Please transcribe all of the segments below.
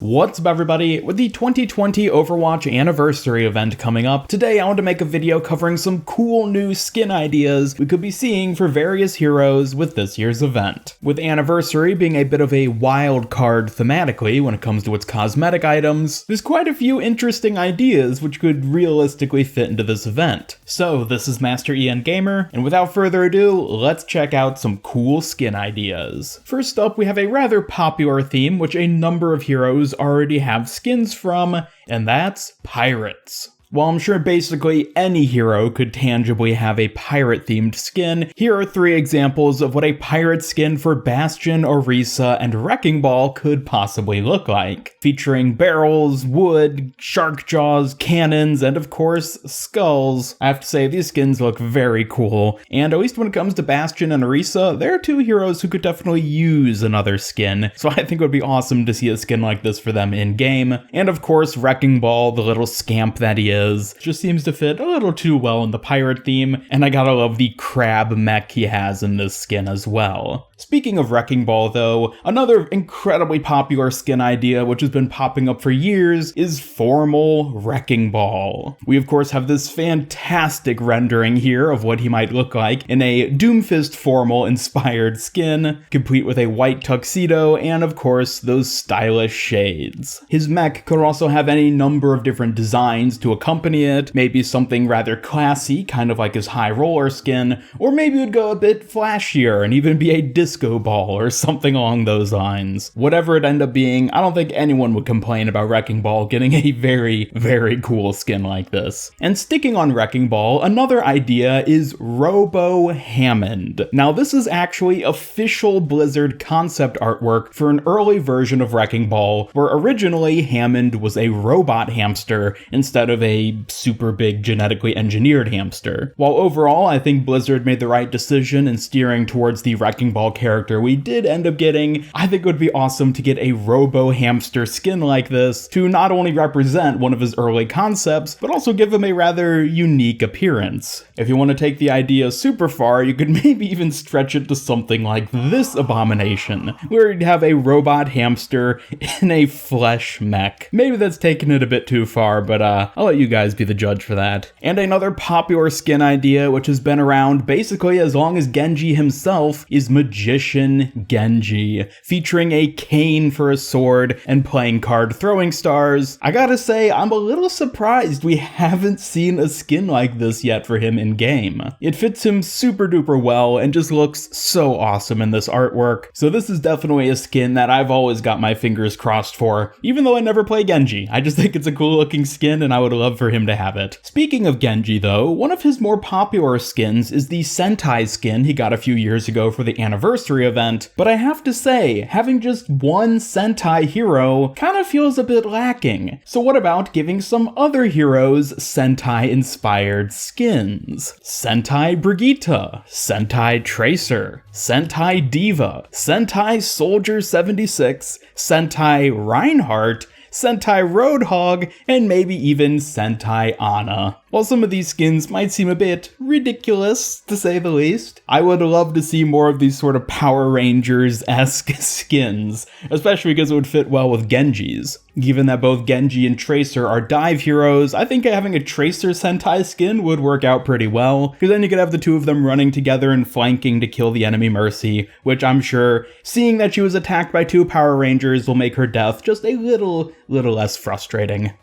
What's up everybody? With the 2020 Overwatch Anniversary Event coming up, today I want to make a video covering some cool new skin ideas we could be seeing for various heroes with this year's event. With Anniversary being a bit of a wild card thematically when it comes to its cosmetic items, there's quite a few interesting ideas which could realistically fit into this event. So this is Master EN Gamer, and without further ado, let's check out some cool skin ideas. First up, we have a rather popular theme which a number of heroes already have skins from, and that's pirates. While I'm sure basically any hero could tangibly have a pirate-themed skin, here are 3 examples of what a pirate skin for Bastion, Orisa, and Wrecking Ball could possibly look like. Featuring barrels, wood, shark jaws, cannons, and of course, skulls. I have to say, these skins look very cool, and at least when it comes to Bastion and Orisa, there are 2 heroes who could definitely use another skin, so I think it would be awesome to see a skin like this for them in-game. And of course, Wrecking Ball, the little scamp that he is, just seems to fit a little too well in the pirate theme, and I gotta love the crab mech he has in this skin as well. Speaking of Wrecking Ball though, another incredibly popular skin idea which has been popping up for years is Formal Wrecking Ball. We of course have this fantastic rendering here of what he might look like in a Doomfist Formal inspired skin, complete with a white tuxedo and of course those stylish shades. His mech could also have any number of different designs to accompany it, maybe something rather classy, kind of like his high roller skin, or maybe it would go a bit flashier and even be a disco ball or something along those lines. Whatever it end up being, I don't think anyone would complain about Wrecking Ball getting a very, very cool skin like this. And sticking on Wrecking Ball, another idea is Robo Hammond. Now this is actually official Blizzard concept artwork for an early version of Wrecking Ball, where originally Hammond was a robot hamster instead of a super big genetically engineered hamster. While overall I think Blizzard made the right decision in steering towards the Wrecking Ball character we did end up getting, I think it would be awesome to get a Robo Hamster skin like this to not only represent one of his early concepts, but also give him a rather unique appearance. If you want to take the idea super far, you could maybe even stretch it to something like this abomination, where you'd have a robot hamster in a flesh mech. Maybe that's taking it a bit too far, but I'll let you guys be the judge for that. And another popular skin idea which has been around basically as long as Genji himself is Magician Genji, featuring a cane for a sword and playing card throwing stars. I gotta say, I'm a little surprised we haven't seen a skin like this yet for him in game. It fits him super duper well and just looks so awesome in this artwork. So this is definitely a skin that I've always got my fingers crossed for, even though I never play Genji. I just think it's a cool looking skin and I would love for him to have it. Speaking of Genji though, one of his more popular skins is the Sentai skin he got a few years ago for the Anniversary Event, but I have to say, having just one Sentai hero kind of feels a bit lacking. So what about giving some other heroes Sentai inspired skins? Sentai Brigitte, Sentai Tracer, Sentai Diva, Sentai Soldier 76, Sentai Reinhardt, Sentai Roadhog, and maybe even Sentai Ana. While some of these skins might seem a bit ridiculous, to say the least, I would love to see more of these sort of Power Rangers-esque skins, especially because it would fit well with Genji's. Given that both Genji and Tracer are dive heroes, I think having a Tracer Sentai skin would work out pretty well, because then you could have the 2 of them running together and flanking to kill the enemy Mercy, which I'm sure, seeing that she was attacked by 2 Power Rangers will make her death just a little less frustrating.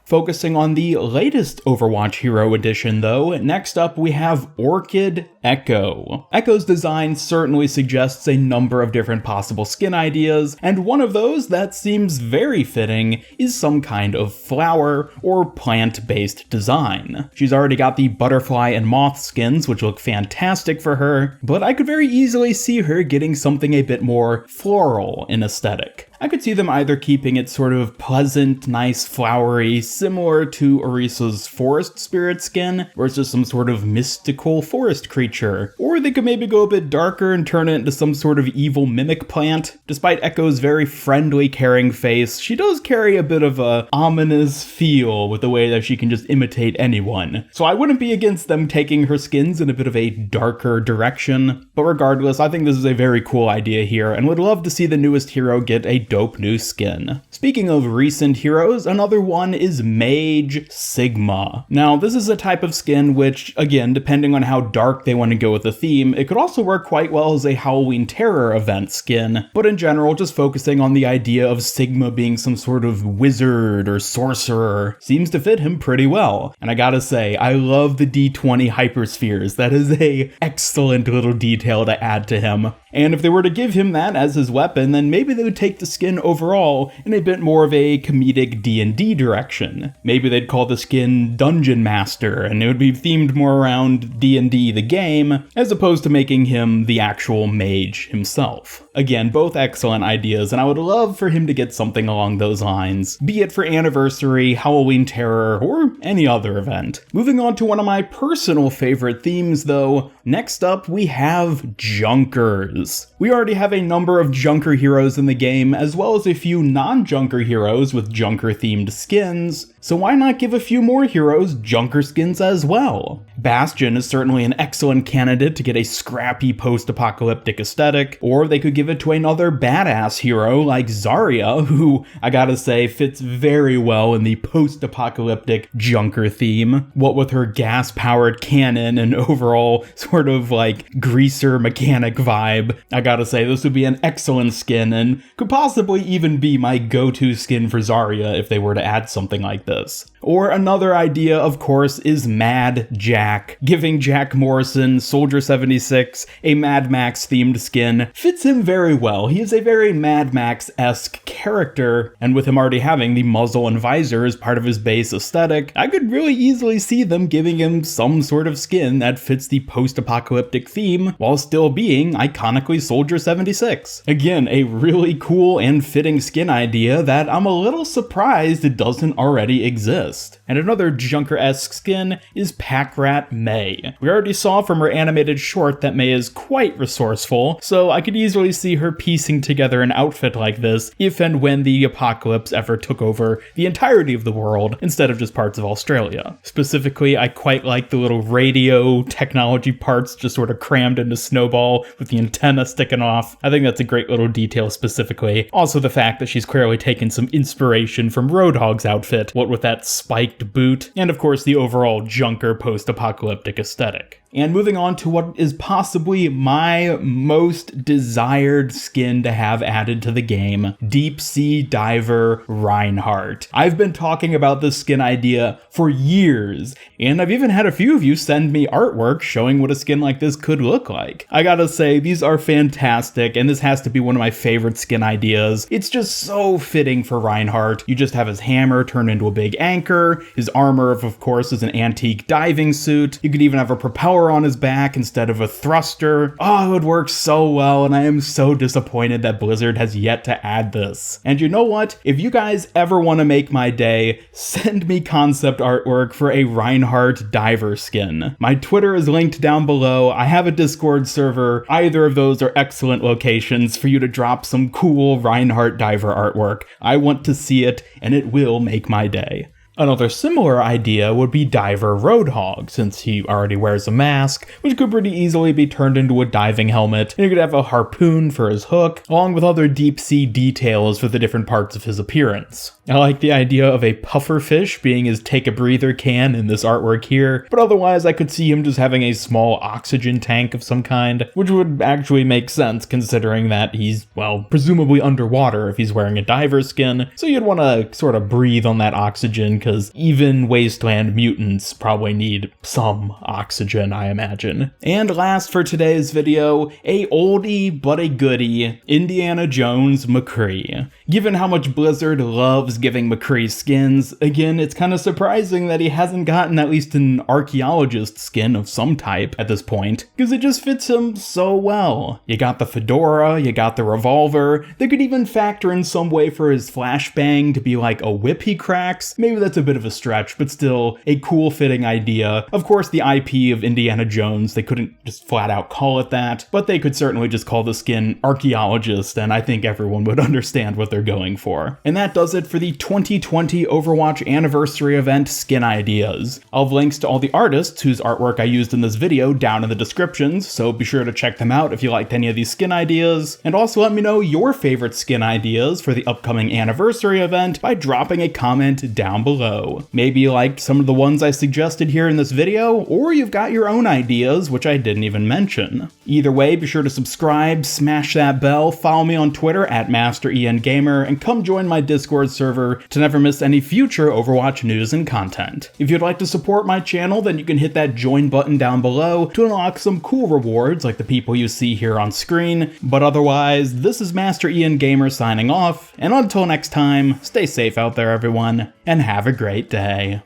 Focusing on the latest Overwatch Hero Edition though, next up we have Orchid Echo. Echo's design certainly suggests a number of different possible skin ideas, and one of those that seems very fitting is some kind of flower or plant-based design. She's already got the butterfly and moth skins, which look fantastic for her, but I could very easily see her getting something a bit more floral in aesthetic. I could see them either keeping it sort of pleasant, nice, flowery, similar to Orisa's forest spirit skin, where it's just some sort of mystical forest creature, or they could maybe go a bit darker and turn it into some sort of evil mimic plant. Despite Echo's very friendly, caring face, she does carry a bit of a ominous feel with the way that she can just imitate anyone. So I wouldn't be against them taking her skins in a bit of a darker direction, but regardless, I think this is a very cool idea here, and would love to see the newest hero get a dope new skin. Speaking of recent heroes, another one is Mage Sigma. Now, this is a type of skin which, again, depending on how dark they want to go with the theme, it could also work quite well as a Halloween Terror event skin, but in general, just focusing on the idea of Sigma being some sort of wizard or sorcerer seems to fit him pretty well. And I gotta say, I love the D20 hyperspheres. That is a excellent little detail to add to him. And if they were to give him that as his weapon, then maybe they would take the skin overall in a bit more of a comedic D&D direction. Maybe they'd call the skin Dungeon Master, and it would be themed more around D&D the game, as opposed to making him the actual mage himself. Again, both excellent ideas, and I would love for him to get something along those lines, be it for Anniversary, Halloween Terror, or any other event. Moving on to one of my personal favorite themes though, next up we have Junkers. We already have a number of Junker heroes in the game, as well as a few non-Junker heroes with Junker-themed skins, so why not give a few more heroes Junker skins as well? Bastion is certainly an excellent candidate to get a scrappy post-apocalyptic aesthetic, or they could give it to another badass hero like Zarya, who, I gotta say, fits very well in the post-apocalyptic Junker theme. What with her gas-powered cannon and overall sort of like greaser mechanic vibe, I gotta say this would be an excellent skin and could possibly even be my go-to skin for Zarya if they were to add something like this. Or another idea, of course, is Mad Jack. Giving Jack Morrison, Soldier 76, a Mad Max themed skin fits him very well. He is a very Mad Max-esque character, and with him already having the muzzle and visor as part of his base aesthetic, I could really easily see them giving him some sort of skin that fits the post-apocalyptic theme while still being iconically Soldier 76. Again, a really cool and fitting skin idea that I'm a little surprised it doesn't already exist. And another Junker-esque skin is Pack Rat May. We already saw from her animated short that May is quite resourceful, so I could easily see her piecing together an outfit like this if and when the apocalypse ever took over the entirety of the world instead of just parts of Australia. Specifically, I quite like the little radio technology parts just sort of crammed into Snowball with the antenna sticking off. I think that's a great little detail specifically. Also the fact that she's clearly taken some inspiration from Roadhog's outfit, what with that spiked boot, and of course the overall Junker post-apocalyptic aesthetic. And moving on to what is possibly my most desired skin to have added to the game, Deep Sea Diver Reinhardt. I've been talking about this skin idea for years, and I've even had a few of you send me artwork showing what a skin like this could look like. I gotta say, these are fantastic, and this has to be one of my favorite skin ideas. It's just so fitting for Reinhardt. You just have his hammer turned into a big anchor, his armor, of course, is an antique diving suit. You could even have a propeller on his back instead of a thruster. Oh, it would work so well, and I am so disappointed that Blizzard has yet to add this. And you know what? If you guys ever want to make my day, send me concept artwork for a Reinhardt diver skin. My Twitter is linked down below. I have a Discord server. Either of those are excellent locations for you to drop some cool Reinhardt diver artwork. I want to see it, and it will make my day. Another similar idea would be Diver Roadhog, since he already wears a mask, which could pretty easily be turned into a diving helmet, and you could have a harpoon for his hook, along with other deep sea details for the different parts of his appearance. I like the idea of a pufferfish being his take-a-breather can in this artwork here, but otherwise I could see him just having a small oxygen tank of some kind, which would actually make sense considering that he's, well, presumably underwater if he's wearing a diver skin, so you'd want to sort of breathe on that oxygen, because even wasteland mutants probably need some oxygen, I imagine. And last for today's video, a oldie but a goodie, Indiana Jones McCree. Given how much Blizzard loves giving McCree skins, again, it's kind of surprising that he hasn't gotten at least an archaeologist skin of some type at this point, because it just fits him so well. You got the fedora, you got the revolver, they could even factor in some way for his flashbang to be like a whip he cracks. Maybe that's a bit of a stretch, but still a cool fitting idea. Of course, the IP of Indiana Jones, they couldn't just flat out call it that, but they could certainly just call the skin archaeologist, and I think everyone would understand what they're they're going for. And that does it for the 2020 Overwatch Anniversary Event skin ideas. I'll have links to all the artists whose artwork I used in this video down in the descriptions, so be sure to check them out if you liked any of these skin ideas, and also let me know your favorite skin ideas for the upcoming anniversary event by dropping a comment down below. Maybe you liked some of the ones I suggested here in this video, or you've got your own ideas which I didn't even mention. Either way, be sure to subscribe, smash that bell, follow me on Twitter at MasterENGamer, and come join my Discord server to never miss any future Overwatch news and content. If you'd like to support my channel, then you can hit that join button down below to unlock some cool rewards like the people you see here on screen. But otherwise, this is MasterENGamer signing off, and until next time, stay safe out there everyone, and have a great day.